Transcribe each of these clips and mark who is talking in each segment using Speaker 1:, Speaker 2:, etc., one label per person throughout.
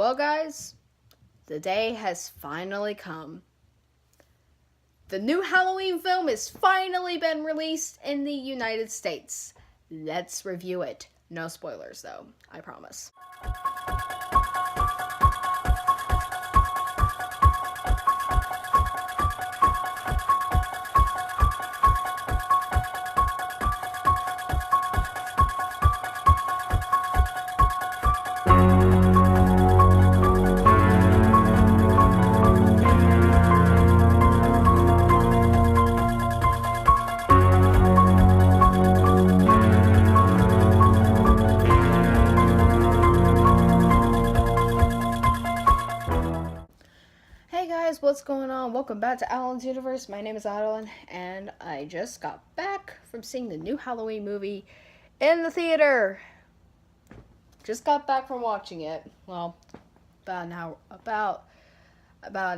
Speaker 1: Well, guys, the day has finally come. The new Halloween film has finally been released in the United States. Let's review it. No spoilers, though, I promise. Hey guys, what's going on? Welcome back to Alan's Universe. My name is Adeline, and I just got back from seeing the new Halloween movie in the theater. Just got back from watching it. Well, about an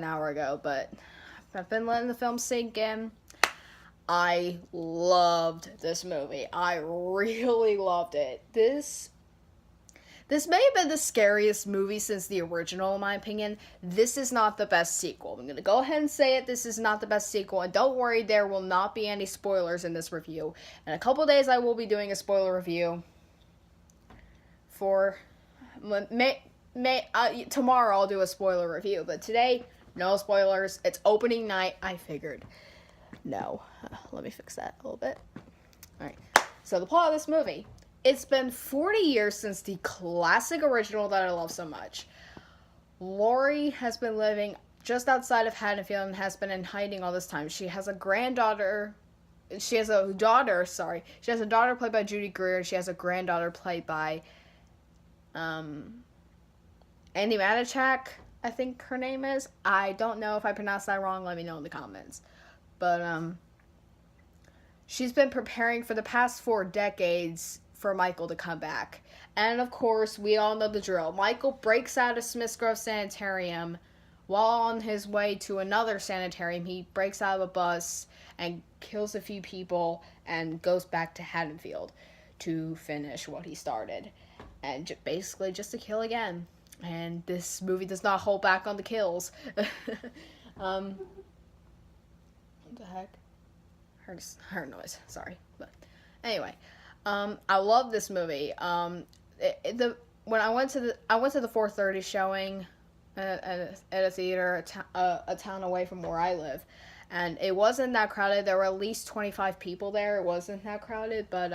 Speaker 1: hour ago, but I've been letting the film sink in. I loved this movie. I really loved it. This may have been the scariest movie since the original, in my opinion. This is not the best sequel. I'm going to go ahead and say it. This is not the best sequel. And don't worry, there will not be any spoilers in this review. In a couple days, I will be doing a spoiler review for... tomorrow, I'll do a spoiler review. But today, no spoilers. It's opening night. I figured. No. Let me fix that a little bit. Alright. So the plot of this movie. It's been 40 years since the classic original that I love so much. Laurie has been living just outside of Haddonfield and has been in hiding all this time. She has a daughter played by Judy Greer, and she has a granddaughter played by Andy Matichak, I think her name is. I don't know if I pronounced that wrong. Let me know in the comments. But she's been preparing for the past 4 decades for Michael to come back. And of course, we all know the drill. Michael breaks out of Smith's Grove Sanitarium while on his way to another sanitarium. He breaks out of a bus and kills a few people and goes back to Haddonfield to finish what he started. And basically just to kill again. And this movie does not hold back on the kills. What the heck? Heard noise. Sorry. But anyway. I love this movie. When I went to the 4:30 showing at a theater, a town away from where I live, and it wasn't that crowded. There were at least 25 people there. It wasn't that crowded, but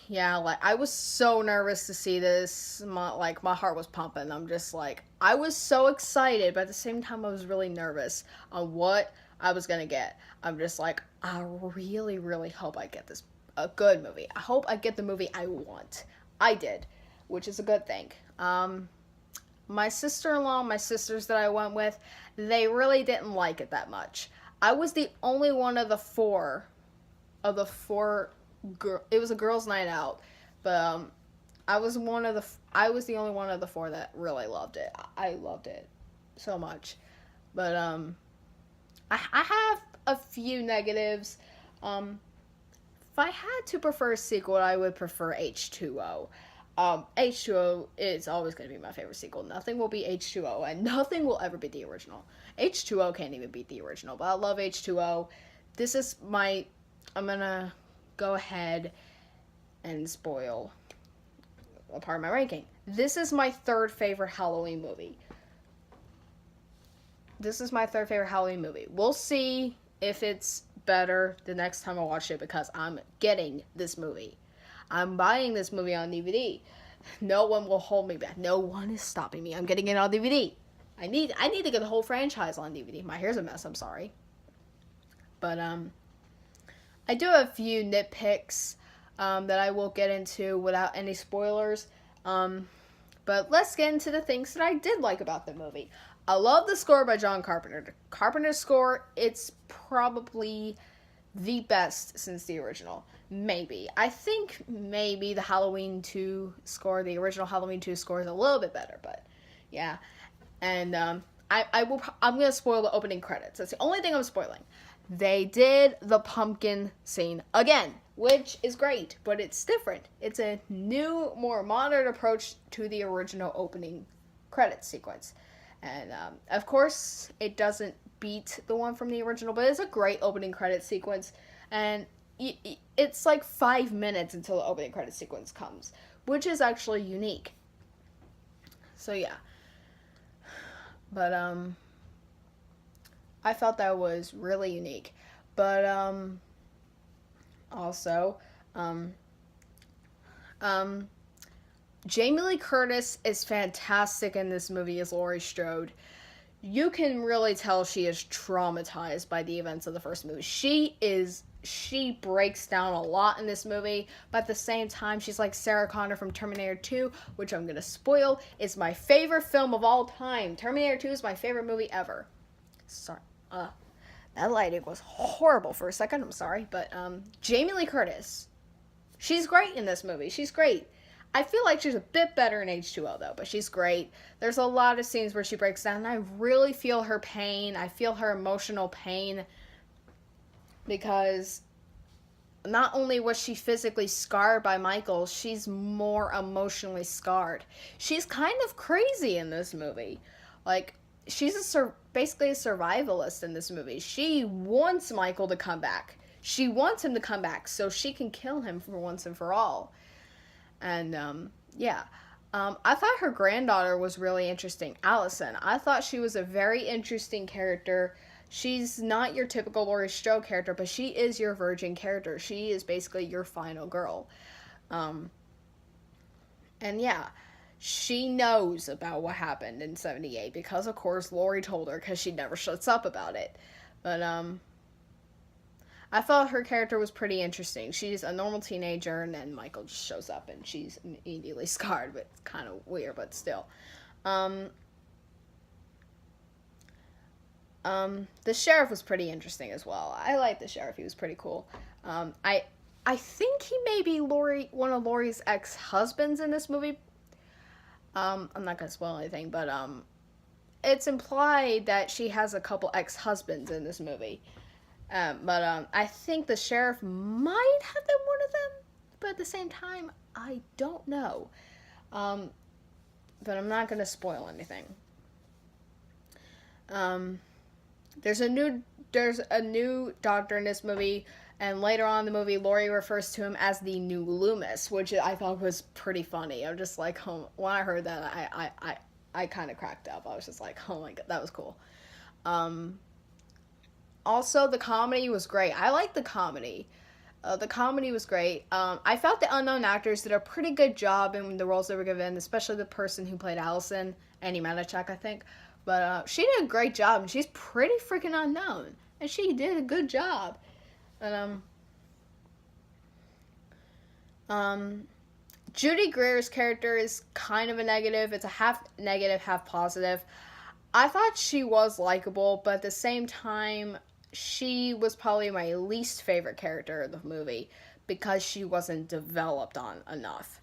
Speaker 1: yeah, like I was so nervous to see this. My heart was pumping. I'm just like, I was so excited, but at the same time I was really nervous on what I was gonna get. I'm just like, I really, really hope I get a good movie. I hope I get the movie I want. I did, which is a good thing. My sister-in-law, my sisters that I went with, they really didn't like it that much. I was the only one of the four. It was a girls' night out, but I was the only one of the 4 that really loved it. I loved it so much, but I have a few negatives. If I had to prefer a sequel, I would prefer H2O. H2O is always going to be my favorite sequel. Nothing will be H2O, and nothing will ever be the original. H2O can't even beat the original, but I love H2O. I'm going to go ahead and spoil a part of my ranking. This is my 3rd favorite Halloween movie. We'll see if it's better the next time I watch it, because I'm getting this movie. I'm buying this movie on DVD. No one will hold me back. No one is stopping me. I'm getting it on DVD. I need to get the whole franchise on DVD. My hair's a mess, I'm sorry. But I do have a few nitpicks that I will get into without any spoilers. But let's get into the things that I did like about the movie. I love the score by John Carpenter. Carpenter's score, it's probably the best since the original. Maybe. I think maybe the Halloween 2 score, the original Halloween 2 score is a little bit better, but yeah. And I'm going to spoil the opening credits. That's the only thing I'm spoiling. They did the pumpkin scene again. which is great, but it's different. It's a new, more modern approach to the original opening credits sequence. And of course, it doesn't beat the one from the original, but it's a great opening credit sequence. And it's like 5 minutes until the opening credit sequence comes, which is actually unique. So yeah. But I felt that was really unique. But also, um, um, Jamie Lee Curtis is fantastic in this movie as Laurie Strode. You can really tell she is traumatized by the events of the first movie. She breaks down a lot in this movie, but at the same time, she's like Sarah Connor from Terminator 2, which I'm gonna spoil, is my favorite film of all time. Terminator 2 is my favorite movie ever. Sorry, that lighting was horrible for a second, I'm sorry, but Jamie Lee Curtis, she's great in this movie. She's great. I feel like she's a bit better in H2O though, but she's great. There's a lot of scenes where she breaks down, and I really feel her pain. I feel her emotional pain because not only was she physically scarred by Michael, she's more emotionally scarred. She's kind of crazy in this movie. Like, she's basically a survivalist in this movie. She wants Michael to come back. She wants him to come back so she can kill him for once and for all. And, yeah. I thought her granddaughter was really interesting. Allison. I thought she was a very interesting character. She's not your typical Laurie Strode character, but she is your virgin character. She is basically your final girl. And yeah, she knows about what happened in 78 because, of course, Laurie told her because she never shuts up about it. But, I thought her character was pretty interesting. She's a normal teenager, and then Michael just shows up, and she's immediately scarred, but it's kind of weird, but still. The sheriff was pretty interesting as well. I liked the sheriff. He was pretty cool. I think he may be one of Laurie's ex-husbands in this movie. I'm not going to spoil anything, but it's implied that she has a couple ex-husbands in this movie. But I think the sheriff might have been one of them, but at the same time, I don't know. But I'm not going to spoil anything. There's a new doctor in this movie, and later on in the movie, Laurie refers to him as the new Loomis, which I thought was pretty funny. I'm just like, when I heard that, I kind of cracked up. I was just like, oh my god, that was cool. Also, the comedy was great. I liked the comedy. The comedy was great. I felt the unknown actors did a pretty good job in the roles they were given, especially the person who played Allison, Annie Manichak, I think. But she did a great job, and she's pretty freaking unknown. And she did a good job. And, Judy Greer's character is kind of a negative. It's a half negative, half positive. I thought she was likable, but at the same time, she was probably my least favorite character of the movie because she wasn't developed on enough.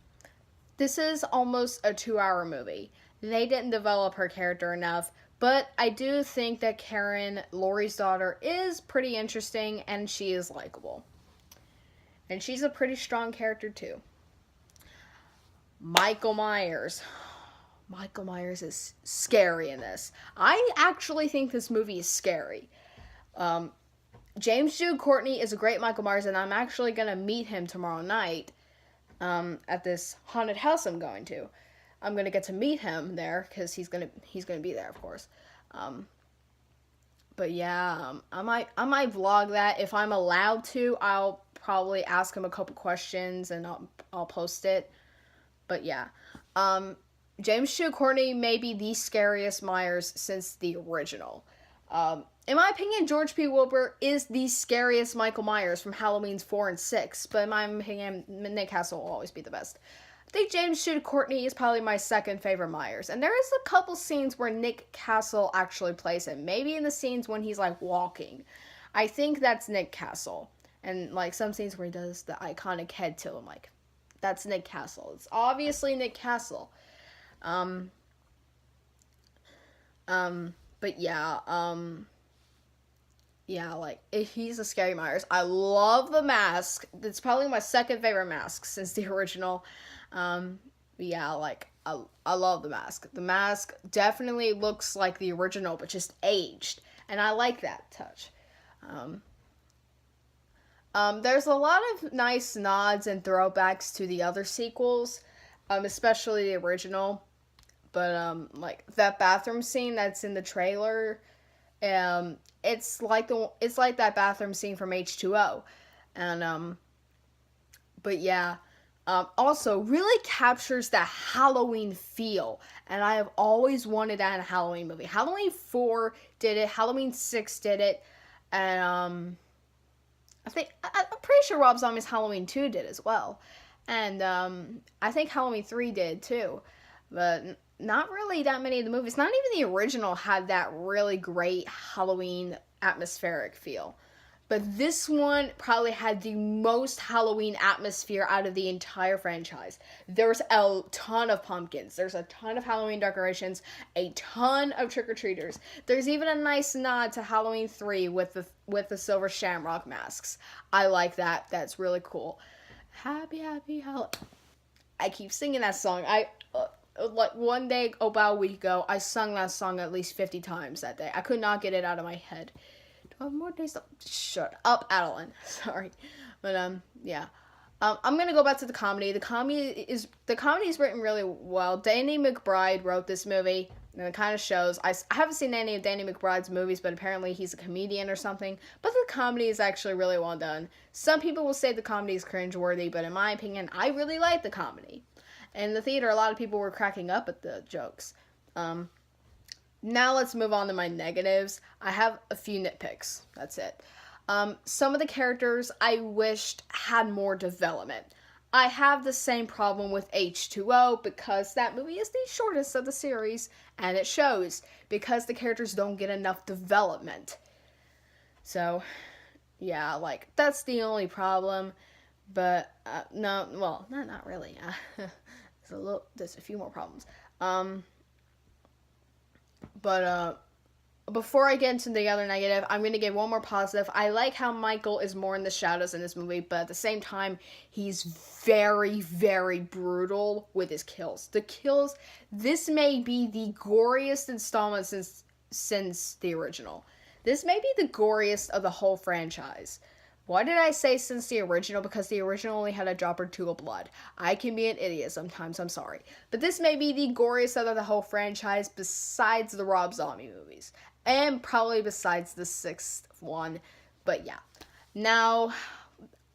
Speaker 1: This is almost a 2-hour movie. They didn't develop her character enough, but I do think that Karen, Laurie's daughter, is pretty interesting and she is likable. And she's a pretty strong character too. Michael Myers. Michael Myers is scary in this. I actually think this movie is scary. James Jude Courtney is a great Michael Myers, and I'm actually going to meet him tomorrow night at this haunted house I'm going to. I'm going to get to meet him there because he's going to be there, of course. But yeah, I might vlog that. If I'm allowed to, I'll probably ask him a couple questions and I'll post it. But yeah, James Jude Courtney may be the scariest Myers since the original. In my opinion, George P. Wilbur is the scariest Michael Myers from Halloween's 4 and 6, but in my opinion, Nick Castle will always be the best. I think James Jude Courtney is probably my second favorite Myers, and there is a couple scenes where Nick Castle actually plays him. Maybe in the scenes when he's like walking. I think that's Nick Castle, and like some scenes where he does the iconic head tilt. I'm like, that's Nick Castle. It's obviously Nick Castle. But yeah, Yeah, like he's a scary Myers. I love the mask. It's probably my second favorite mask since the original. Um, yeah, like I love the mask. The mask definitely looks like the original, but just aged, and I like that touch. Um, there's a lot of nice nods and throwbacks to the other sequels, especially the original. But like that bathroom scene that's in the trailer, it's like that bathroom scene from H2O, and but yeah, also really captures that Halloween feel, and I have always wanted that in a Halloween movie. Halloween 4 did it. Halloween 6 did it, and I'm pretty sure Rob Zombie's Halloween 2 did as well, and I think Halloween 3 did too, but not really that many of the movies. Not even the original had that really great Halloween atmospheric feel. But this one probably had the most Halloween atmosphere out of the entire franchise. There's a ton of pumpkins. There's a ton of Halloween decorations. A ton of trick-or-treaters. There's even a nice nod to Halloween 3 with the silver shamrock masks. I like that. That's really cool. Happy Halloween. I keep singing that song. Like one day about a week ago, I sung that song at least 50 times that day. I could not get it out of my head. Do I have more days? Shut up, Adeline. Sorry, but yeah. I'm gonna go back to the comedy. The comedy is written really well. Danny McBride wrote this movie, and it kind of shows. I haven't seen any of Danny McBride's movies, but apparently he's a comedian or something. But the comedy is actually really well done. Some people will say the comedy is cringeworthy, but in my opinion, I really like the comedy. In the theater, a lot of people were cracking up at the jokes. Now let's move on to my negatives. I have a few nitpicks. That's it. Some of the characters I wished had more development. I have the same problem with H2O because that movie is the shortest of the series, and it shows because the characters don't get enough development. So, yeah, like, that's the only problem. But, no, well, not really. There's a few more problems. Before I get into the other negative, I'm going to give one more positive. I like how Michael is more in the shadows in this movie, but at the same time, he's very, very brutal with his kills. The kills, this may be the goriest installment since the original. This may be the goriest of the whole franchise. Why did I say since the original? Because the original only had a drop or two of blood. I can be an idiot sometimes, I'm sorry. But this may be the goriest out of the whole franchise besides the Rob Zombie movies. And probably besides the 6th one. But yeah. Now,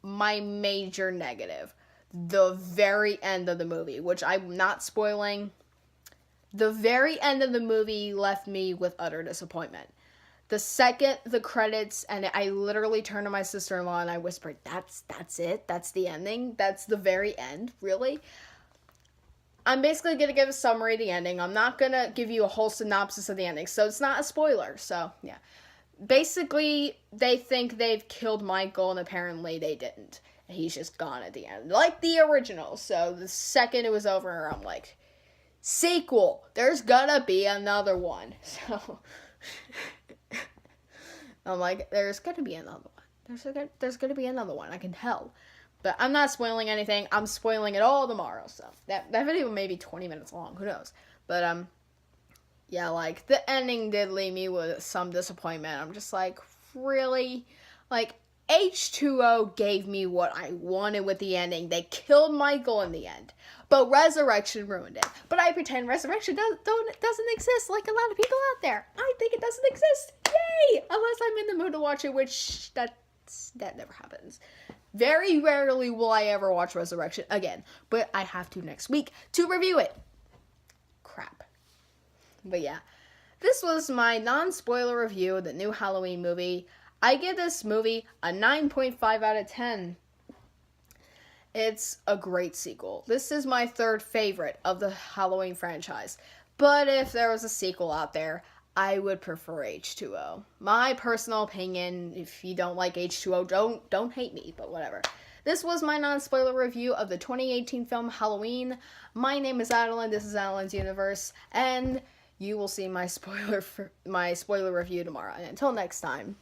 Speaker 1: my major negative. The very end of the movie, which I'm not spoiling. The very end of the movie left me with utter disappointment. The second the credits, and I literally turned to my sister-in-law and I whispered, that's it? That's the ending? That's the very end? Really? I'm basically going to give a summary of the ending. I'm not going to give you a whole synopsis of the ending, so it's not a spoiler. So, yeah. Basically, they think they've killed Michael, and apparently they didn't. He's just gone at the end. Like the original. So, the second it was over, I'm like, sequel! There's gonna be another one. So... I'm like, there's gonna be another one. There's gonna be another one. I can tell. But I'm not spoiling anything. I'm spoiling it all tomorrow. So that video may be 20 minutes long. Who knows? But yeah, like the ending did leave me with some disappointment. I'm just like, really? Like H2O gave me what I wanted with the ending. They killed Michael in the end. But Resurrection ruined it. But I pretend Resurrection doesn't exist like a lot of people out there. I think it doesn't exist. Yay! Unless I'm in the mood to watch it, which that never happens. Very rarely will I ever watch Resurrection again. But I have to next week to review it. Crap. But yeah. This was my non-spoiler review of the new Halloween movie. I give this movie a 9.5 out of 10. It's a great sequel. This is my third favorite of the Halloween franchise. But if there was a sequel out there, I would prefer H2O. My personal opinion, if you don't like H2O, don't hate me, but whatever. This was my non-spoiler review of the 2018 film Halloween. My name is Adeline, this is Adeline's Universe, and you will see my spoiler review tomorrow. And until next time.